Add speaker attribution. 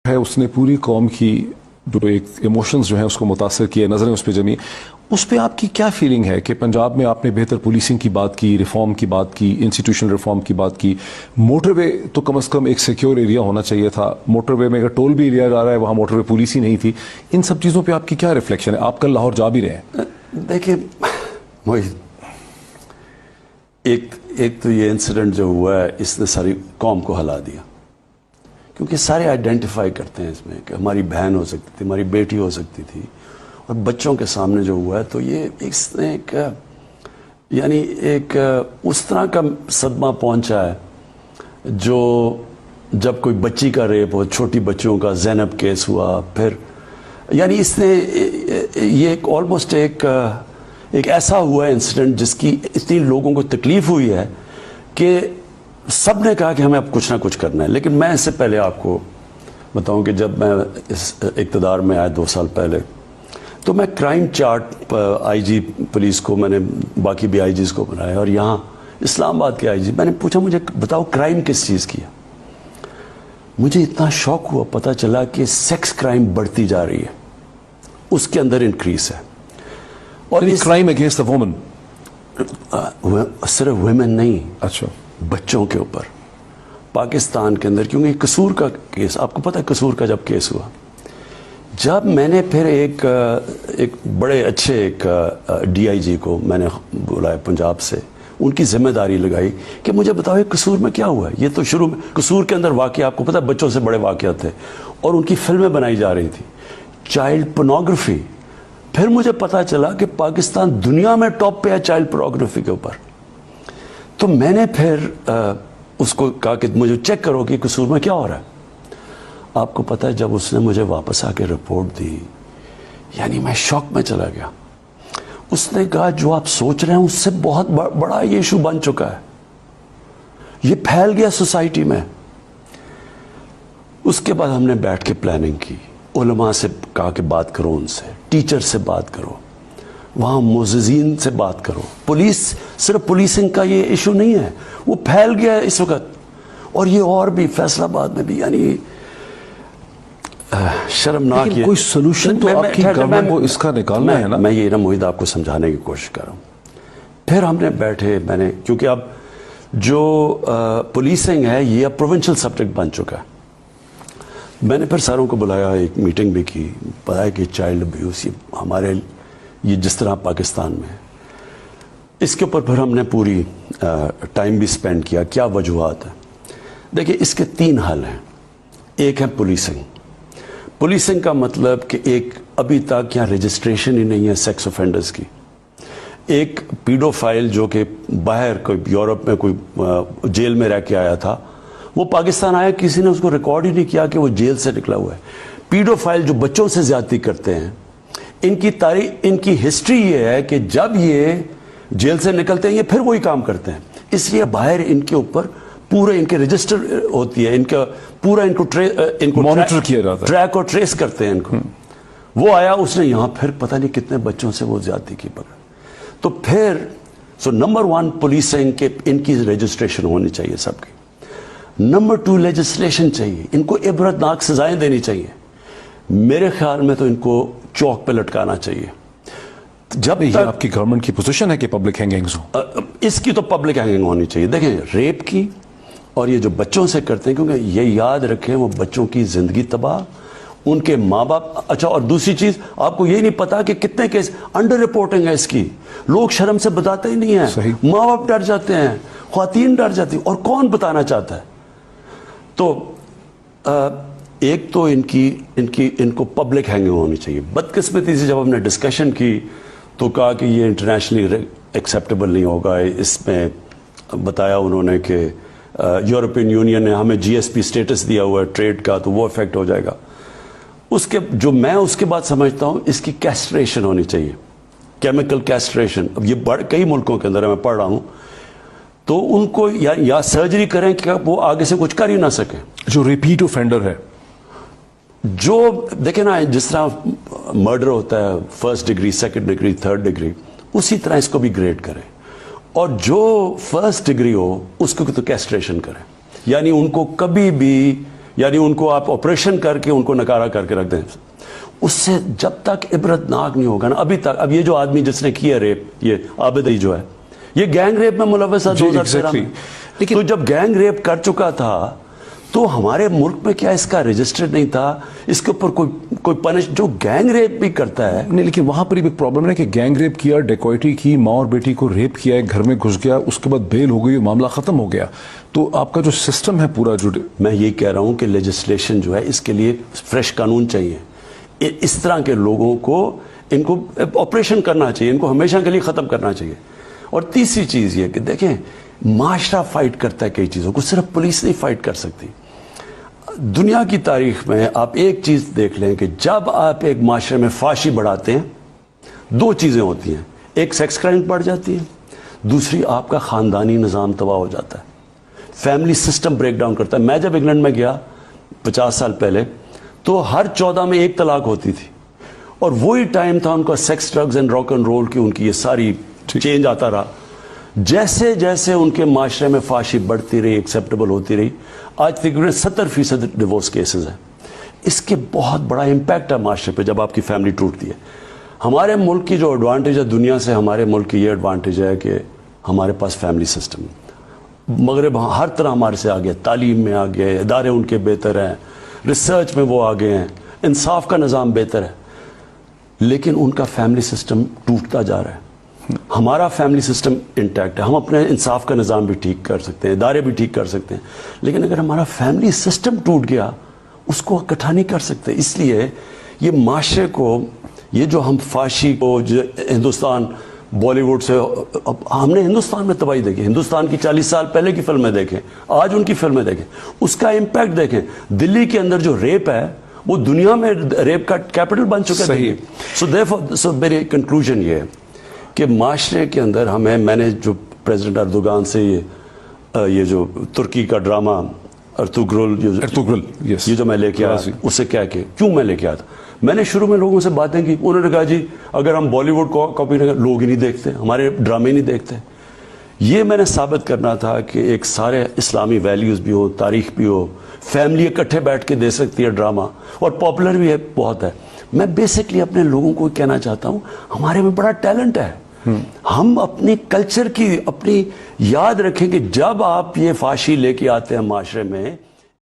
Speaker 1: ہے उसने पूरी कौम की जो एक इमोशंस जो है उसको मुतासर किए, नज़रें उस पर जमी। उस पर आपकी क्या फीलिंग है कि पंजाब में आपने बेहतर पुलिसिंग की बात की, रिफॉर्म की बात की, इंस्टीट्यूशनल रिफॉर्म की बात की, मोटरवे तो कम से कम एक सिक्योर एरिया होना चाहिए था, मोटरवे में अगर टोल भी लिया जा रहा है वहाँ मोटरवे पुलिस ही नहीं थी। इन सब चीज़ों पर आपकी क्या रिफ्लेक्शन है? आप कल लाहौर जा भी रहे हैं।
Speaker 2: देखिए मोहित, एक तो ये इंसिडेंट जो हुआ है इसने सारी कौम को हिला दिया, क्योंकि सारे आइडेंटिफाई करते हैं इसमें कि हमारी बहन हो सकती थी, हमारी बेटी हो सकती थी, और बच्चों के सामने जो हुआ है तो ये इसने एक उस तरह का सदमा पहुंचा है जो जब कोई बच्ची का रेप हो, छोटी बच्चियों का ज़ैनब केस हुआ, फिर यानी इसने ये एक ऑलमोस्ट एक ऐसा हुआ इंसिडेंट जिसकी इतनी लोगों को तकलीफ हुई है कि सब ने कहा कि हमें अब कुछ ना कुछ करना है। लेकिन मैं इससे पहले आपको बताऊं कि जब मैं इस इक़्तिदार में आया 2 साल पहले, तो मैं क्राइम चार्ट आईजी पुलिस को, मैंने बाकी भी आईजीज को बनाया, और यहाँ इस्लामाबाद के आईजी, मैंने पूछा मुझे बताओ क्राइम किस चीज़ की है। मुझे इतना शौक हुआ, पता चला कि सेक्स क्राइम बढ़ती जा रही है, उसके अंदर इंक्रीज है। और
Speaker 1: क्राइम अगेंस्ट द वुमन,
Speaker 2: सिर्फ वुमेन नहीं,
Speaker 1: अच्छा,
Speaker 2: बच्चों के ऊपर पाकिस्तान के अंदर, क्योंकि कसूर का केस, आपको पता है कसूर का जब केस हुआ, जब मैंने फिर एक बड़े अच्छे एक डीआईजी को मैंने बुलाया पंजाब से, उनकी जिम्मेदारी लगाई कि मुझे बताओ ये कसूर में क्या हुआ है। ये तो शुरू में कसूर के अंदर वाकया, आपको पता है बच्चों से बड़े वाकया थे, और उनकी फिल्में बनाई जा रही थी, चाइल्ड पोर्नोग्राफी। फिर मुझे पता चला कि पाकिस्तान दुनिया में टॉप पे है चाइल्ड पोर्नोग्राफी के ऊपर। तो मैंने फिर उसको कहा कि मुझे चेक करो कि कसूर में क्या हो रहा है। आपको पता है जब उसने मुझे वापस आके रिपोर्ट दी, यानी मैं शॉक में चला गया। उसने कहा जो आप सोच रहे हैं उससे बहुत बड़ा ये इशू बन चुका है, ये फैल गया सोसाइटी में। उसके बाद हमने बैठ के प्लानिंग की, उलमा से कहा कि बात करो, उनसे टीचर से बात करो, वहाँ मुअज़्ज़िज़ीन से बात करो। पुलिस, सिर्फ पुलिसिंग का ये इशू नहीं है, वो फैल गया है इस वक्त, और ये और भी फैसलाबाद में भी, यानी शर्मनाक। ये
Speaker 1: कोई सोल्यूशन तो आपकी गवर्नमेंट को इसका निकालना है ना।
Speaker 2: मैं ये ना मोहित आपको समझाने की कोशिश कर रहा हूँ। फिर हमने बैठे, मैंने, क्योंकि अब जो पुलिसिंग है ये अब प्रोविंशियल सब्जेक्ट बन चुका है, मैंने फिर सारों को बुलाया, एक मीटिंग भी की, बताया कि चाइल्ड अब्यूज़ ये हमारे, ये जिस तरह पाकिस्तान में, इसके ऊपर फिर हमने पूरी टाइम भी स्पेंड किया, क्या वजूहात है। देखिए इसके 3 हल हैं। एक है पुलिसिंग। पुलिसिंग का मतलब कि एक अभी तक यहाँ रजिस्ट्रेशन ही नहीं है सेक्स ऑफेंडर्स की। एक पीडोफाइल जो कि बाहर कोई यूरोप में कोई जेल में रह के आया था, वो पाकिस्तान आया, किसी ने उसको रिकॉर्ड ही नहीं किया कि वो जेल से निकला हुआ है। पीडोफाइल जो बच्चों से ज्यादती करते हैं, इनकी हिस्ट्री ये है कि जब ये जेल से निकलते हैं ये फिर वही काम करते हैं, इसलिए बाहर इनके ऊपर पूरे इनके रजिस्टर होती है, इनका पूरा इनको
Speaker 1: मॉनिटर किया जाता है,
Speaker 2: ट्रैक और ट्रेस करते हैं इनको। वो आया, उसने यहाँ फिर पता नहीं कितने बच्चों से वो ज्यादती की पकड़। तो फिर नंबर 1 पुलिसिंग के इनकी रजिस्ट्रेशन होनी चाहिए सबकी। नंबर 2 लेजिस्लेशन चाहिए, इनको इबरतनाक सजाएं देनी चाहिए। मेरे ख्याल में तो इनको चौक पे लटकाना चाहिए।
Speaker 1: जब ये आपकी गवर्नमेंट की पोजीशन है कि पब्लिक हैंगिंग्स हो,
Speaker 2: इसकी तो पब्लिक हैंगिंग होनी चाहिए। देखें रेप की और ये जो बच्चों से करते हैं, क्योंकि ये याद रखें वो बच्चों की जिंदगी तबाह, उनके माँ बाप। अच्छा, और दूसरी चीज आपको ये नहीं पता कि कितने केस अंडर रिपोर्टिंग है इसकी, लोग शर्म से बताते ही नहीं है, माँ बाप डर जाते हैं, ख्वातीन डर जाती, और कौन बताना चाहता है। तो एक तो इनको पब्लिक हैंगिंग होनी चाहिए। बदकिस्मती से जब हमने डिस्कशन की तो कहा कि ये इंटरनेशनली एक्सेप्टेबल नहीं होगा। इसमें बताया उन्होंने कि यूरोपियन यूनियन ने हमें जीएसपी स्टेटस दिया हुआ है ट्रेड का, तो वो इफेक्ट हो जाएगा। मैं उसके बाद समझता हूँ इसकी कैस्ट्रेशन होनी चाहिए, केमिकल कैस्ट्रेशन। अब ये कई मुल्कों के अंदर मैं पढ़ रहा हूँ, तो उनको या सर्जरी करें कि वो आगे से कुछ कर ही ना सके।
Speaker 1: जो रिपीट ऑफेंडर है,
Speaker 2: जो देखे ना, जिस तरह मर्डर होता है 1st degree, 2nd degree, 3rd degree, उसी तरह इसको भी ग्रेड करें, और जो 1st डिग्री हो उसको तो कैस्ट्रेशन करें, यानी उनको कभी भी यानी उनको आप ऑपरेशन करके उनको नकारा करके रख दें, उससे जब तक इबरतनाक नहीं होगा ना, अभी तक, अब ये जो आदमी जिसने किया रेप, ये आबिदी जो है, ये गैंग रेप में मुलव्वस था 2013 में। लेकिन तो जब गैंग रेप कर चुका था तो हमारे मुल्क में क्या इसका रजिस्टर नहीं था, इसके ऊपर कोई पनिश, जो गैंग रेप भी करता है।
Speaker 1: नहीं, लेकिन वहां पर भी प्रॉब्लम है कि गैंग रेप किया, डेकोइटी की, माँ और बेटी को रेप किया, एक घर में घुस गया, उसके बाद बेल हो गई, मामला खत्म हो गया। तो आपका जो सिस्टम है पूरा, जो
Speaker 2: मैं ये कह रहा हूं कि लेजिस्लेशन जो है इसके लिए फ्रेश कानून चाहिए। इस तरह के लोगों को, इनको ऑपरेशन करना चाहिए, इनको हमेशा के लिए खत्म करना चाहिए। और तीसरी चीज ये कि देखें, माशरा फाइट करता है कई चीजों को, सिर्फ पुलिस नहीं फाइट कर सकती। दुनिया की तारीख में आप एक चीज देख लें कि जब आप एक माशरे में फाशी बढ़ाते हैं, दो चीजें होती हैं, एक सेक्स क्राइम बढ़ जाती है, दूसरी आपका खानदानी निज़ाम तबाह हो जाता है, फैमिली सिस्टम ब्रेक डाउन करता है। मैं जब इंग्लैंड में गया 50 साल पहले, तो हर 14 में एक तलाक होती थी, और वही टाइम था उनका sex, drugs and rock and roll की, उनकी ये सारी चेंज आता रहा। जैसे जैसे उनके माशरे में फाशी बढ़ती रही, एक्सेप्टेबल होती रही, आज तकरीबन 70% डिवोर्स केसेस हैं। इसके बहुत बड़ा इम्पैक्ट है माशरे पे जब आपकी फैमिली टूटती है। हमारे मुल्क की जो एडवांटेज है दुनिया से, हमारे मुल्क की ये एडवांटेज है कि हमारे पास फैमिली सिस्टम, मगरब हर तरह हमारे से आगे, तालीम में आगे, इदारे उनके बेहतर हैं, रिसर्च में वो आगे हैं, इंसाफ का निज़ाम बेहतर है, लेकिन उनका फैमिली सिस्टम टूटता जा रहा है। हमारा फैमिली सिस्टम इंटैक्ट है, हम अपने इंसाफ का निज़ाम भी ठीक कर सकते हैं, इदारे भी ठीक कर सकते हैं, लेकिन अगर हमारा फैमिली सिस्टम टूट गया, उसको इकट्ठा नहीं कर सकते। इसलिए ये माशरे को, ये जो हम फाशी को, जो हिंदुस्तान बॉलीवुड से, अब हमने हिंदुस्तान में तबाही देखी, हिंदुस्तान की 40 साल पहले की फिल्में देखें, आज उनकी फिल्में देखें, उसका इम्पैक्ट देखें। दिल्ली के अंदर जो रेप है वो दुनिया में रेप का कैपिटल बन चुका है। सो मेरी कंक्लूजन ये है कि माशरे के अंदर हमें, मैंने जो प्रेसिडेंट अर्दोगान से ये जो तुर्की का ड्रामा अर्तुगरुल, ये जो मैं लेके आया, उससे क्या कि क्यों मैं लेके आया था, मैंने शुरू में लोगों से बातें की, उन्होंने कहा जी अगर हम बॉलीवुड को कॉपी नहीं, लोग ही नहीं देखते, हमारे ड्रामे नहीं देखते। ये मैंने साबित करना था कि एक सारे इस्लामी वैल्यूज़ भी हो, तारीख भी हो, फैमिली इकट्ठे बैठ के दे सकती है ड्रामा, और पॉपुलर भी है, बहुत है। मैं बेसिकली अपने लोगों को कहना चाहता हूँ, हमारे में बड़ा टैलेंट है, हम अपनी कल्चर की अपनी याद रखें कि जब आप ये फाशी लेके आते हैं माशरे में,